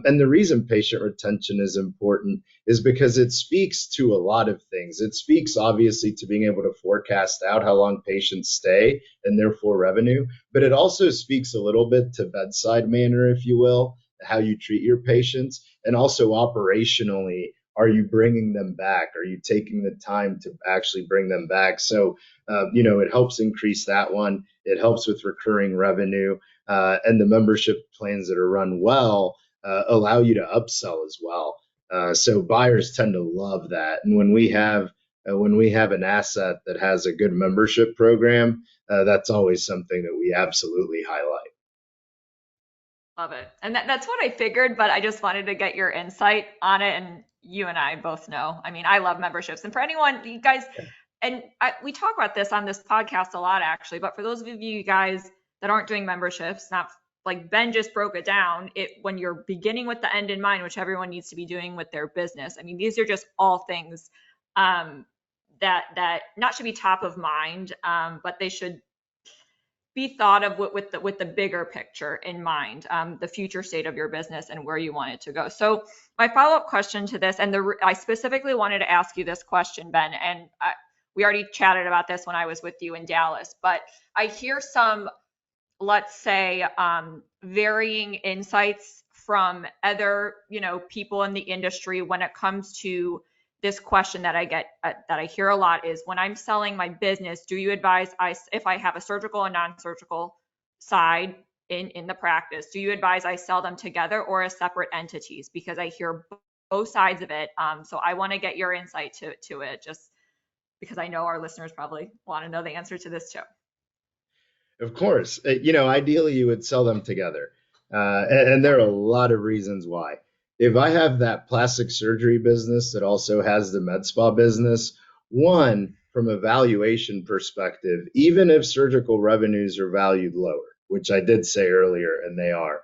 And the reason patient retention is important is because it speaks to a lot of things. It speaks obviously to being able to forecast out how long patients stay and therefore revenue, but it also speaks a little bit to bedside manner, if you will, how you treat your patients, and also operationally, are you bringing them back? Are you taking the time to actually bring them back? So, it helps increase that one. It helps with recurring revenue, and the membership plans that are run well allow you to upsell as well. So buyers tend to love that. And when we have an asset that has a good membership program, that's always something that we absolutely highlight. Love it. And that's what I figured, but I just wanted to get your insight on it. And you and I both know, I mean, I love memberships. And for anyone, you guys, and we talk about this on this podcast a lot, actually, but for those of you guys that aren't doing memberships, not like Ben just broke it down, when you're beginning with the end in mind, which everyone needs to be doing with their business. I mean, these are just all things that not should be top of mind, but they should be thought of with the bigger picture in mind, the future state of your business and where you want it to go. So my follow-up question to this, and I specifically wanted to ask you this question, Ben, and we already chatted about this when I was with you in Dallas, but I hear some, let's say, varying insights from other, people in the industry when it comes to this question that I get, that I hear a lot, is when I'm selling my business, do you advise if I have a surgical and non-surgical side in the practice, do you advise I sell them together or as separate entities? Because I hear both sides of it. So I want to get your insight to it, just because I know our listeners probably want to know the answer to this too. Of course, ideally you would sell them together. And there are a lot of reasons why. If I have that plastic surgery business that also has the med spa business, one, from a valuation perspective, even if surgical revenues are valued lower, which I did say earlier, and they are,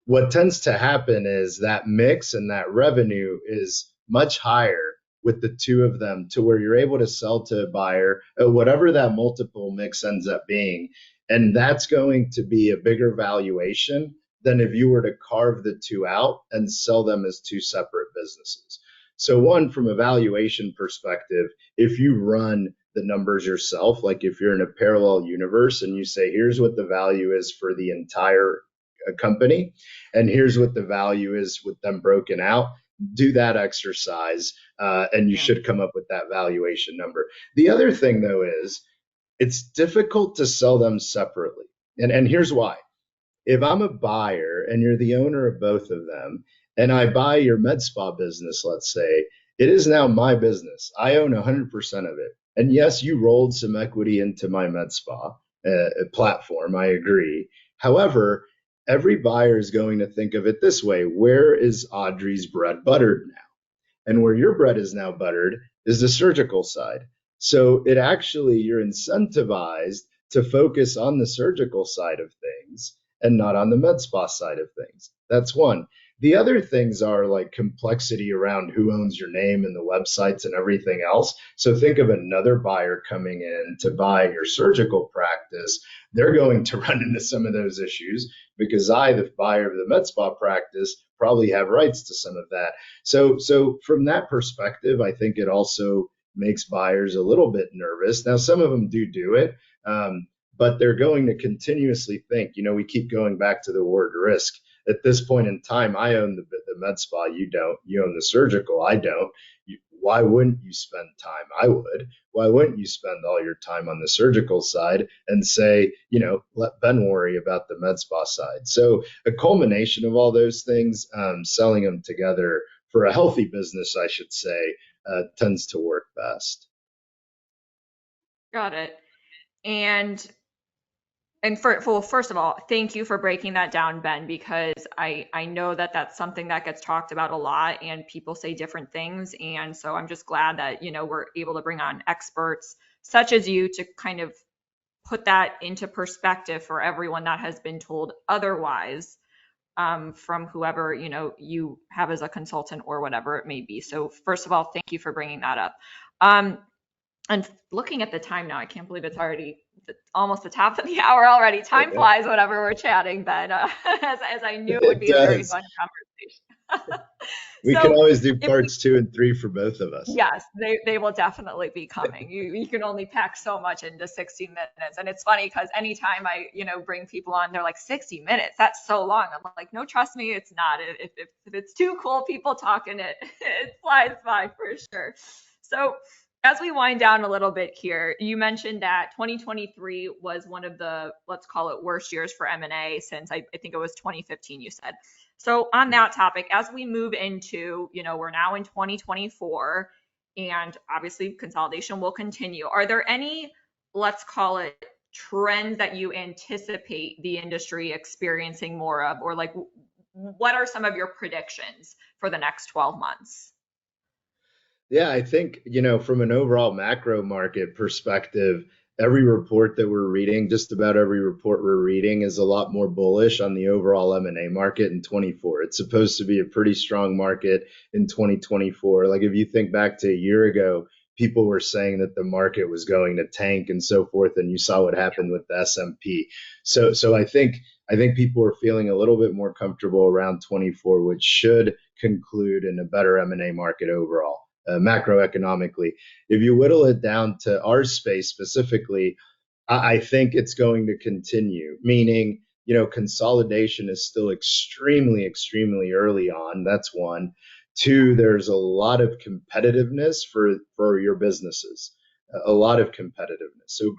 what tends to happen is that mix and that revenue is much higher with the two of them to where you're able to sell to a buyer at whatever that multiple mix ends up being. And that's going to be a bigger valuation than if you were to carve the two out and sell them as two separate businesses. So, one, from a valuation perspective, if you run the numbers yourself, like if you're in a parallel universe and you say, here's what the value is for the entire company, and here's what the value is with them broken out, do that exercise, and you should come up with that valuation number. The other thing, though, is it's difficult to sell them separately. And here's why. If I'm a buyer and you're the owner of both of them, and I buy your med spa business, let's say, it is now my business. I own 100% of it. And yes, you rolled some equity into my med spa platform. I agree. However, every buyer is going to think of it this way. Where is Audrey's bread buttered now? And where your bread is now buttered is the surgical side. So it actually, you're incentivized to focus on the surgical side of things and not on the med spa side of things. That's one. The other things are like complexity around who owns your name and the websites and everything else. So think of another buyer coming in to buy your surgical practice. They're going to run into some of those issues because I, the buyer of the med spa practice, probably have rights to some of that. So from that perspective, I think it also makes buyers a little bit nervous. Now, some of them do it, but they're going to continuously think, we keep going back to the word risk. At this point in time, I own the med spa, you don't. You own the surgical, I don't. Why wouldn't you spend time? I would. Why wouldn't you spend all your time on the surgical side and say, let Ben worry about the med spa side? So a culmination of all those things, selling them together for a healthy business, I should say, tends to work best. Got it. Well, first of all, thank you for breaking that down, Ben, because I know that that's something that gets talked about a lot and people say different things. And so I'm just glad that, we're able to bring on experts such as you to kind of put that into perspective for everyone that has been told otherwise, from whoever, you have as a consultant or whatever it may be. So first of all, thank you for bringing that up. And looking at the time now, I can't believe it's already almost the top of the hour already. Time flies whenever we're chatting, Ben, as I knew it would be a very fun conversation. We can always do parts 2 and 3 for both of us. Yes, they will definitely be coming. You can only pack so much into 60 minutes. And it's funny because anytime I, bring people on, they're like, 60 minutes, that's so long. I'm like, no, trust me, it's not. If it's two cool people talking, it flies by for sure. So as we wind down a little bit here, you mentioned that 2023 was one of the, let's call it, worst years for M&A since I think it was 2015, you said. So on that topic, as we move into, we're now in 2024, and obviously consolidation will continue. Are there any, let's call it, trends that you anticipate the industry experiencing more of, or like, what are some of your predictions for the next 12 months? Yeah, I think, from an overall macro market perspective, every report that we're reading, just about every report we're reading is a lot more bullish on the overall M&A market in 24. It's supposed to be a pretty strong market in 2024. Like if you think back to a year ago, people were saying that the market was going to tank and so forth, and you saw what happened with the S&P. So I think people are feeling a little bit more comfortable around 24, which should conclude in a better M&A market overall. Macroeconomically. If you whittle it down to our space specifically, I think it's going to continue, meaning, consolidation is still extremely, extremely early on. That's one. Two, there's a lot of competitiveness for your businesses, a lot of competitiveness. So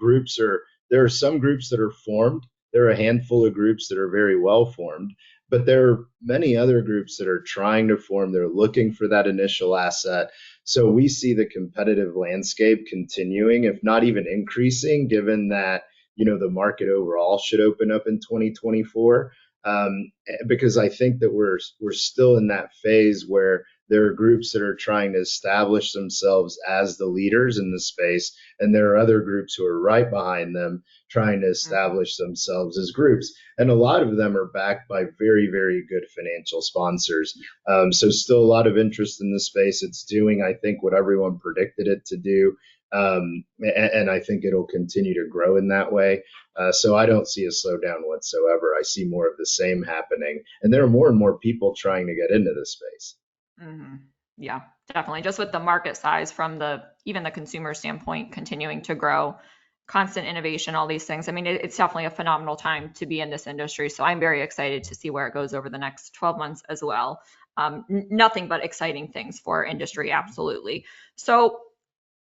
there are some groups that are formed. There are a handful of groups that are very well formed, but there are many other groups that are trying to form. They're looking for that initial asset. So we see the competitive landscape continuing, if not even increasing, given that, the market overall should open up in 2024. Because I think that we're still in that phase where There are groups that are trying to establish themselves as the leaders in the space, and there are other groups who are right behind them trying to Mhm. establish themselves as groups. And a lot of them are backed by very, very good financial sponsors. So still a lot of interest in the space. It's doing, I think, what everyone predicted it to do. And I think it'll continue to grow in that way. So I don't see a slowdown whatsoever. I see more of the same happening. And there are more and more people trying to get into this space. Hmm. Yeah, definitely. Just with the market size from the even the consumer standpoint continuing to grow, constant innovation, all these things. I mean, it's definitely a phenomenal time to be in this industry. So I'm very excited to see where it goes over the next 12 months as well. Nothing but exciting things for our industry, absolutely. So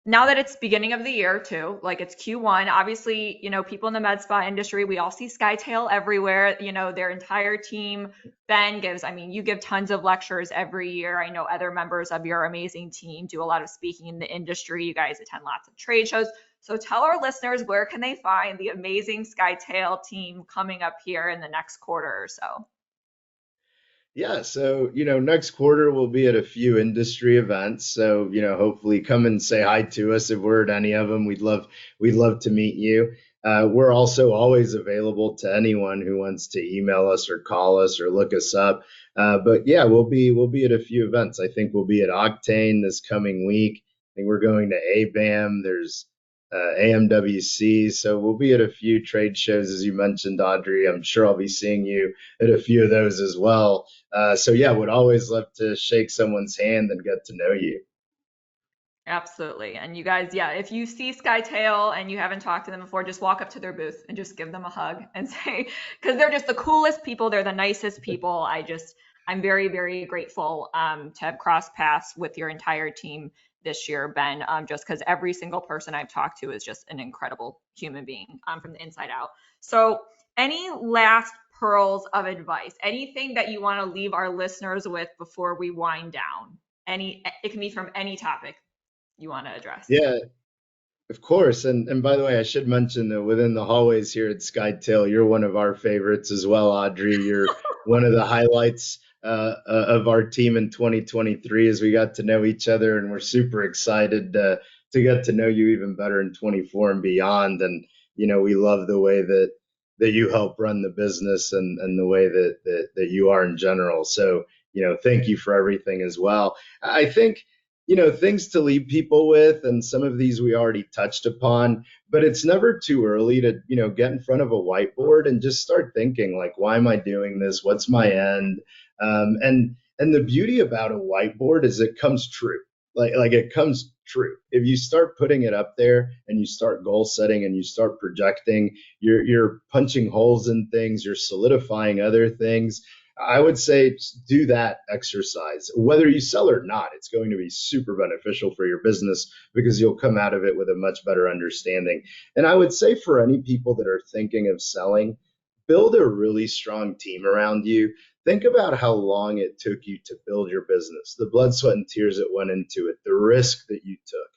now that it's beginning of the year too, like it's Q1, obviously, people in the med spa industry, we all see Skytale everywhere, their entire team. Ben gives, I mean, you give tons of lectures every year. I know other members of your amazing team do a lot of speaking in the industry. You guys attend lots of trade shows. So tell our listeners, where can they find the amazing Skytale team coming up here in the next quarter or so? Yeah, so next quarter we'll be at a few industry events. So hopefully come and say hi to us if we're at any of them. We'd love to meet you. We're also always available to anyone who wants to email us or call us or look us up. But yeah, we'll be at a few events. I think we'll be at Octane this coming week. I think we're going to ABAM. There's AMWC. So we'll be at a few trade shows, as you mentioned, Audrey. I'm sure I'll be seeing you at a few of those as well. So yeah, would always love to shake someone's hand and get to know you. Absolutely. And you guys, yeah, if you see Skytail and you haven't talked to them before, just walk up to their booth and just give them a hug and say, because they're just the coolest people. They're the nicest people. I'm very, very grateful to have crossed paths with your entire team this year, Ben, just because every single person I've talked to is just an incredible human being from the inside out. So, any last pearls of advice, anything that you want to leave our listeners with before we wind down? It can be from any topic you want to address. Yeah, of course. And by the way, I should mention that within the hallways here at Skytail, you're one of our favorites as well, Audrey. You're one of the highlights of our team in 2023 as we got to know each other, and we're super excited to get to know you even better in 24 and beyond. And we love the way that you help run the business and the way that you are in general. So thank you for everything as well. I think things to leave people with, and some of these we already touched upon, but it's never too early to, get in front of a whiteboard and just start thinking like, why am I doing this? What's my end? And the beauty about a whiteboard is it comes true. Like it comes true. If you start putting it up there and you start goal setting and you start projecting, you're punching holes in things, you're solidifying other things. I would say do that exercise. Whether you sell or not, it's going to be super beneficial for your business because you'll come out of it with a much better understanding. And I would say for any people that are thinking of selling, build a really strong team around you. Think about how long it took you to build your business, the blood, sweat, and tears that went into it, the risk that you took,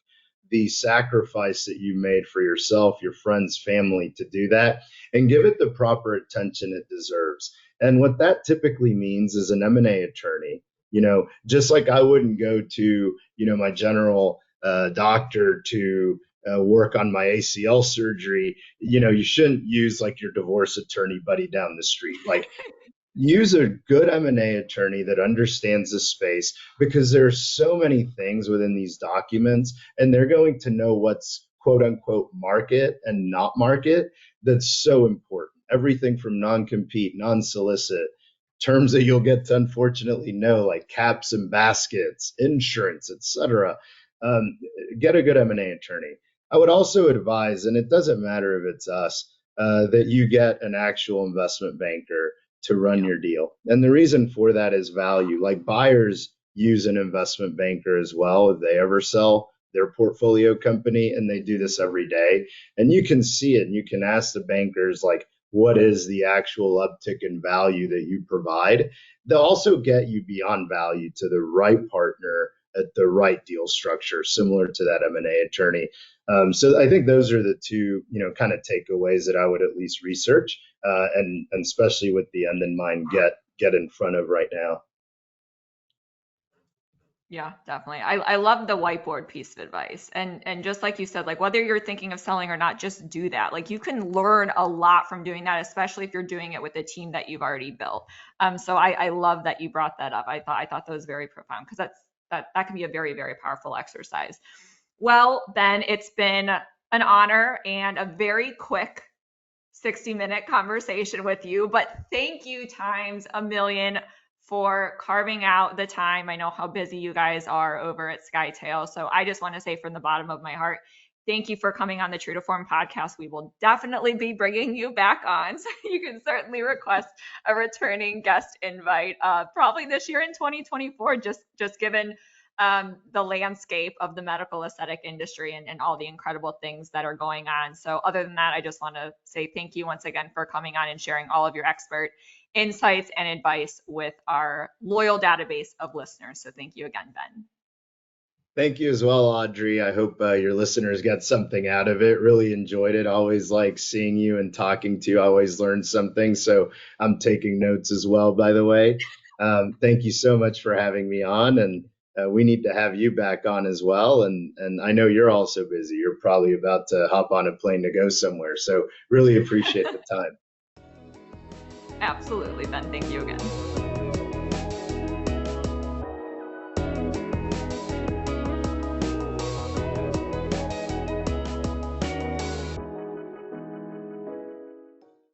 the sacrifice that you made for yourself, your friends, family to do that, and give it the proper attention it deserves. And what that typically means is an M&A attorney. Just like I wouldn't go to, my general doctor to work on my ACL surgery, you shouldn't use like your divorce attorney buddy down the street. Like use a good M&A attorney that understands the space because there are so many things within these documents and they're going to know what's quote unquote market and not market. That's so important. Everything from non-compete, non-solicit, terms that you'll get to unfortunately know like caps and baskets, insurance, etc. um, get a good M&A attorney. I would also advise, and it doesn't matter if it's us, that you get an actual investment banker to run Yeah. your deal. And the reason for that is value. Like buyers use an investment banker as well if they ever sell their portfolio company, and they do this every day. And you can see it and you can ask the bankers, like, what is the actual uptick in value that you provide? They'll also get you beyond value to the right partner at the right deal structure, similar to that M&A attorney. So I think those are the two, kind of takeaways that I would at least research, and especially with the end in mind, get in front of right now. Yeah, definitely. I love the whiteboard piece of advice. And just like you said, like whether you're thinking of selling or not, just do that. Like you can learn a lot from doing that, especially if you're doing it with a team that you've already built. So I love that you brought that up. I thought that was very profound because that can be a very, very powerful exercise. Well, Ben, it's been an honor and a very quick 60-minute conversation with you, but thank you times a million for carving out the time. I know how busy you guys are over at Skytale. So I just want to say from the bottom of my heart, thank you for coming on the True to Form podcast. We will definitely be bringing you back on. So you can certainly request a returning guest invite, probably this year in 2024, just given the landscape of the medical aesthetic industry and all the incredible things that are going on. So other than that, I just want to say thank you once again for coming on and sharing all of your expert insights and advice with our loyal database of listeners. So thank you again, Ben. Thank you as well, Audrey. I hope your listeners got something out of it. Really enjoyed it. Always like seeing you and talking to you. I always learn something. So I'm taking notes as well, by the way. Thank you so much for having me on. And we need to have you back on as well. And I know you're also busy. You're probably about to hop on a plane to go somewhere. So really appreciate the time. Absolutely, Ben. Thank you again.